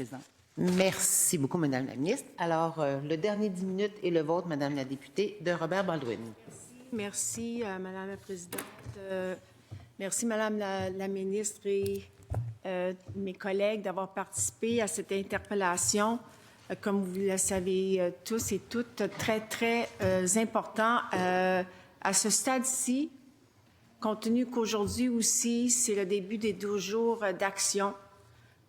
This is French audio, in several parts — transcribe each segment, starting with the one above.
Président. Merci beaucoup, Madame la ministre. Alors, le dernier 10 minutes est le vôtre, Madame la députée, de Robert Baldwin. Merci, Madame la Présidente. Merci, Madame la ministre et mes collègues d'avoir participé à cette interpellation. Comme vous le savez tous et toutes, très, très important à ce stade-ci, compte tenu qu'aujourd'hui aussi, c'est le début des 12 jours d'action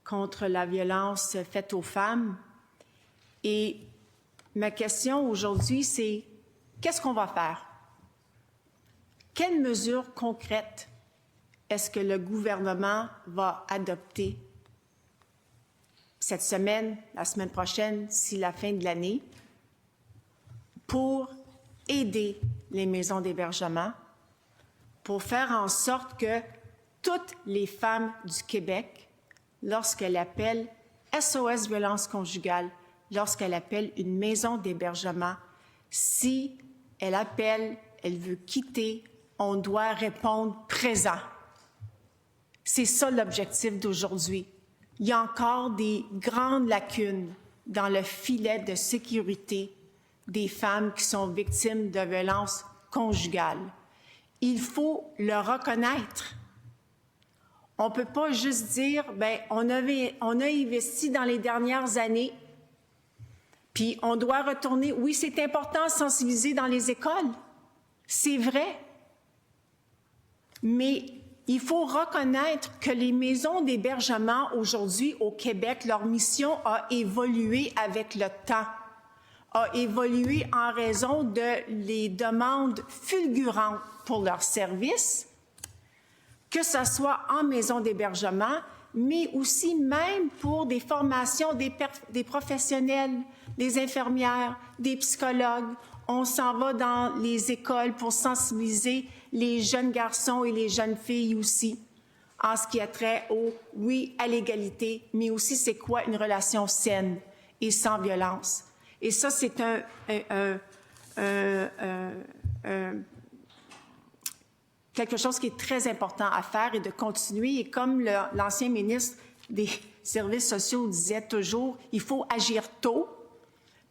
contre la violence faite aux femmes. Et ma question aujourd'hui, c'est qu'est-ce qu'on va faire? Quelles mesures concrètes est-ce que le gouvernement va adopter cette semaine, la semaine prochaine, d'ici la fin de l'année, pour aider les maisons d'hébergement, pour faire en sorte que toutes les femmes du Québec, lorsqu'elles appellent SOS violence conjugale, lorsqu'elles appellent une maison d'hébergement, si elle appelle, elle veut quitter, on doit répondre présent. C'est ça l'objectif d'aujourd'hui. Il y a encore des grandes lacunes dans le filet de sécurité des femmes qui sont victimes de violences conjugales. Il faut le reconnaître. On ne peut pas juste dire, bien, on a investi dans les dernières années, puis on doit retourner. Oui, c'est important de sensibiliser dans les écoles. C'est vrai. Mais il faut reconnaître que les maisons d'hébergement aujourd'hui au Québec, leur mission a évolué avec le temps, a évolué en raison de les demandes fulgurantes pour leurs services, que ce soit en maison d'hébergement, mais aussi même pour des formations des professionnels, des infirmières, des psychologues. On s'en va dans les écoles pour sensibiliser les jeunes garçons et les jeunes filles aussi, en ce qui a trait oui, à l'égalité, mais aussi c'est quoi une relation saine et sans violence. Et ça, c'est quelque chose qui est très important à faire et de continuer. Et comme l'ancien ministre des Services sociaux disait toujours, il faut agir tôt.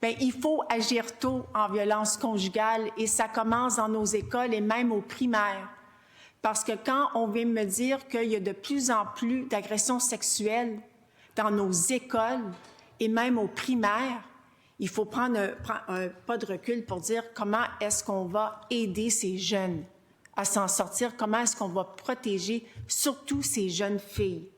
Bien, il faut agir tôt en violence conjugale et ça commence dans nos écoles et même aux primaires. Parce que quand on vient me dire qu'il y a de plus en plus d'agressions sexuelles dans nos écoles et même aux primaires, il faut prendre un pas de recul pour dire comment est-ce qu'on va aider ces jeunes à s'en sortir, comment est-ce qu'on va protéger surtout ces jeunes filles.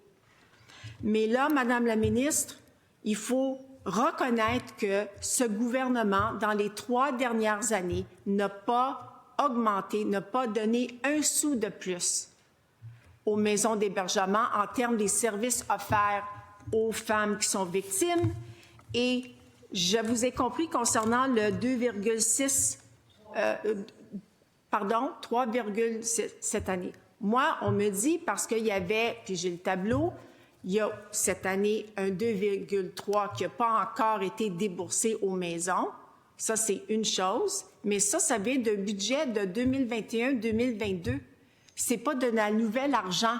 Mais là, Madame la ministre, il faut reconnaître que ce gouvernement, dans les 3 dernières années, n'a pas augmenté, n'a pas donné un sou de plus aux maisons d'hébergement en termes des services offerts aux femmes qui sont victimes. Et je vous ai compris concernant le 3,6 cette année. Moi, on me dit, parce qu'il y avait, puis j'ai le tableau, il y a cette année un 2,3 qui n'a pas encore été déboursé aux maisons. Ça, c'est une chose. Mais ça vient de budget de 2021-2022. Ce n'est pas de la nouvelle argent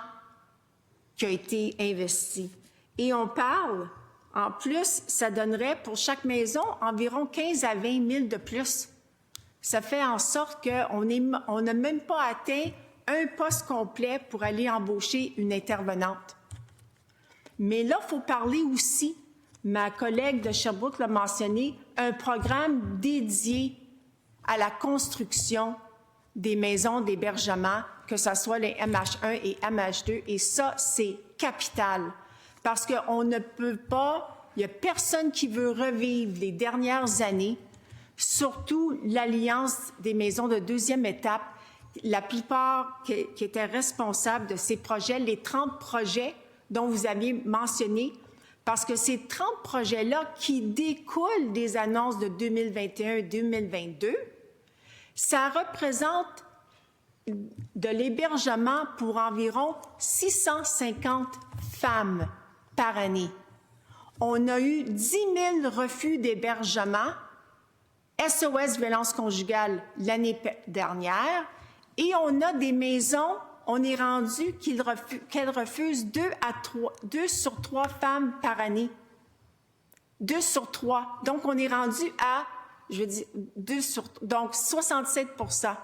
qui a été investi. Et on parle, en plus, ça donnerait pour chaque maison environ 15 à 20 000 de plus. Ça fait en sorte qu'on n'a même pas atteint un poste complet pour aller embaucher une intervenante. Mais là, il faut parler aussi, ma collègue de Sherbrooke l'a mentionné, un programme dédié à la construction des maisons d'hébergement, que ce soit les MH1 et MH2. Et ça, c'est capital. Parce qu'on ne peut pas, il n'y a personne qui veut revivre les dernières années, surtout l'Alliance des maisons de deuxième étape, la plupart qui étaient responsables de ces projets, les 30 projets dont vous aviez mentionné, parce que ces 30 projets-là qui découlent des annonces de 2021 et 2022, ça représente de l'hébergement pour environ 650 femmes par année. On a eu 10 000 refus d'hébergement, SOS violence conjugale l'année dernière, et on a des maisons, on est rendu qu'elles refusent 2 sur 3 femmes par année. 2 sur 3. Donc, on est rendu à, donc 67 %.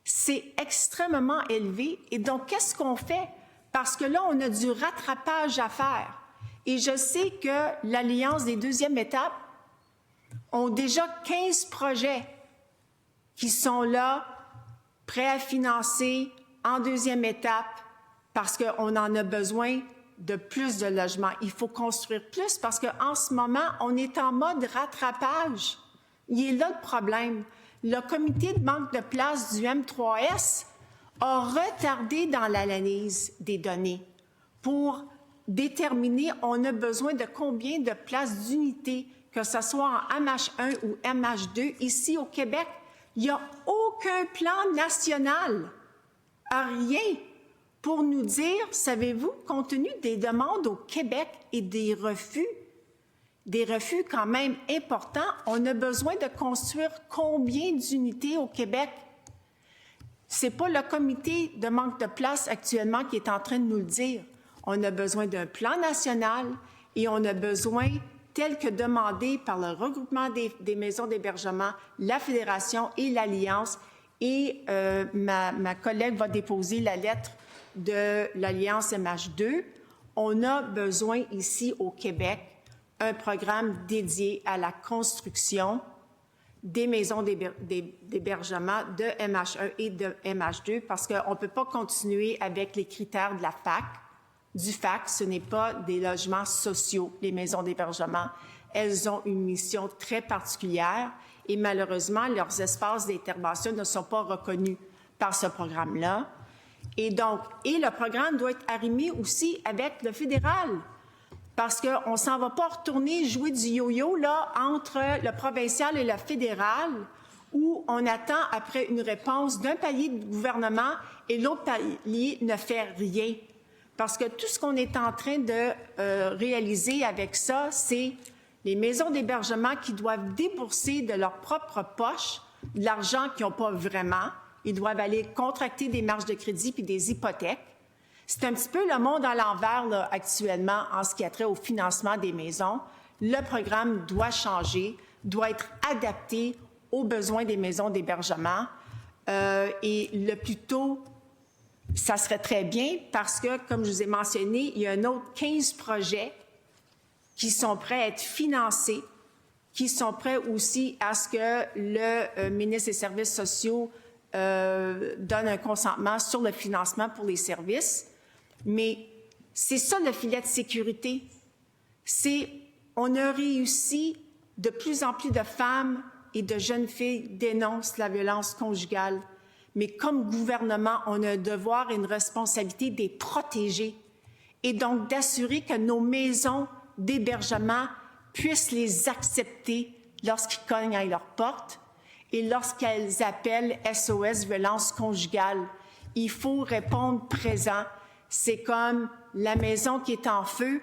C'est extrêmement élevé. Et donc, qu'est-ce qu'on fait? Parce que là, on a du rattrapage à faire. Et je sais que l'Alliance des deuxièmes étapes ont déjà 15 projets qui sont là, prêts à financer en deuxième étape, parce qu'on en a besoin de plus de logements. Il faut construire plus parce qu'en ce moment, on est en mode rattrapage. Il est là le problème. Le comité de manque de place du M3S a retardé dans l'analyse des données pour déterminer on a besoin de combien de places d'unités, que ce soit en MH1 ou MH2. Ici au Québec, il n'y a aucun plan national, rien, pour nous dire, savez-vous, compte tenu des demandes au Québec et des refus quand même importants, on a besoin de construire combien d'unités au Québec? Ce n'est pas le comité de manque de place actuellement qui est en train de nous le dire. On a besoin d'un plan national et on a besoin, tel que demandé par le regroupement des maisons d'hébergement, la Fédération et l'Alliance, et ma collègue va déposer la lettre de l'Alliance MH2, on a besoin ici au Québec un programme dédié à la construction des maisons d'hébergement de MH1 et de MH2 parce qu'on ne peut pas continuer avec les critères de la FAC. Du FAC, ce n'est pas des logements sociaux, les maisons d'hébergement. Elles ont une mission très particulière et malheureusement, leurs espaces d'intervention ne sont pas reconnus par ce programme-là. Et donc, le programme doit être arrimé aussi avec le fédéral. Parce qu'on ne s'en va pas retourner jouer du yo-yo là, entre le provincial et le fédéral, où on attend après une réponse d'un palier de gouvernement et l'autre palier ne fait rien. Parce que tout ce qu'on est en train de réaliser avec ça, c'est les maisons d'hébergement qui doivent débourser de leur propre poche de l'argent qu'ils n'ont pas vraiment. Ils doivent aller contracter des marges de crédit puis des hypothèques. C'est un petit peu le monde à l'envers là, actuellement en ce qui a trait au financement des maisons. Le programme doit changer, doit être adapté aux besoins des maisons d'hébergement. Et le plus tôt, ça serait très bien parce que, comme je vous ai mentionné, il y a un autre 15 projets qui sont prêts à être financés, qui sont prêts aussi à ce que le ministre des Services sociaux donne un consentement sur le financement pour les services. Mais c'est ça le filet de sécurité. On a réussi, de plus en plus de femmes et de jeunes filles dénoncent la violence conjugale. Mais comme gouvernement, on a un devoir et une responsabilité de les protéger et donc d'assurer que nos maisons d'hébergement puissent les accepter lorsqu'ils cognent à leur porte et lorsqu'elles appellent SOS violence conjugale. Il faut répondre présent. C'est comme la maison qui est en feu,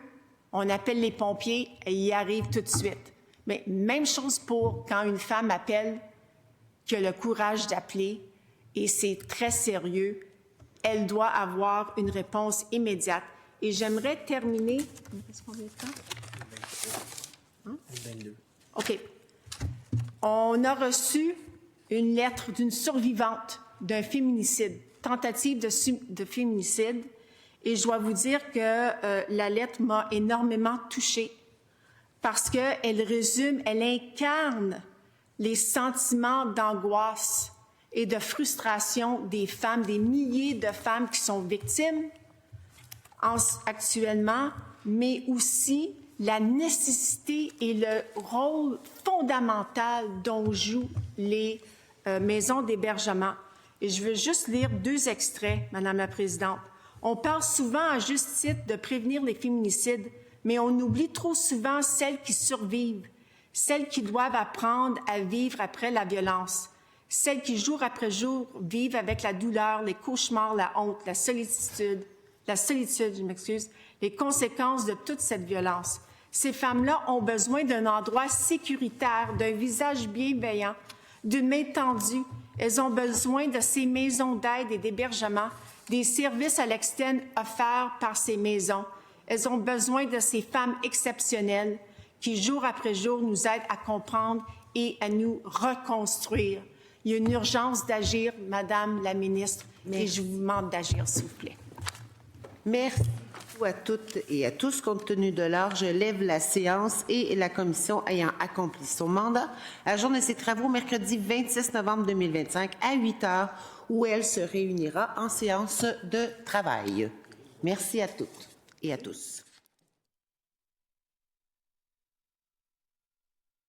on appelle les pompiers et ils arrivent tout de suite. Mais même chose pour quand une femme appelle, qui a le courage d'appeler, et c'est très sérieux, elle doit avoir une réponse immédiate. Et j'aimerais terminer... Est-ce qu'on a le temps? Hein? 22. OK. On a reçu une lettre d'une survivante d'un féminicide, tentative de féminicide, et je dois vous dire que la lettre m'a énormément touchée parce qu'elle résume, elle incarne les sentiments d'angoisse et de frustration des femmes, des milliers de femmes qui sont victimes actuellement, mais aussi la nécessité et le rôle fondamental dont jouent les maisons d'hébergement. Et je veux juste lire 2 extraits, Madame la Présidente. On parle souvent à juste titre de prévenir les féminicides, mais on oublie trop souvent celles qui survivent, celles qui doivent apprendre à vivre après la violence, celles qui, jour après jour, vivent avec la douleur, les cauchemars, la honte, la solitude, les conséquences de toute cette violence. Ces femmes-là ont besoin d'un endroit sécuritaire, d'un visage bienveillant, d'une main tendue. Elles ont besoin de ces maisons d'aide et d'hébergement, des services à l'externe offerts par ces maisons. Elles ont besoin de ces femmes exceptionnelles qui, jour après jour, nous aident à comprendre et à nous reconstruire. Il y a une urgence d'agir, Madame la ministre, et je vous demande d'agir, s'il vous plaît. Merci beaucoup à toutes et à tous. Compte tenu de l'heure, je lève la séance et la commission ayant accompli son mandat ajourne ses travaux mercredi 26 novembre 2025 à 8 heures où elle se réunira en séance de travail. Merci à toutes et à tous.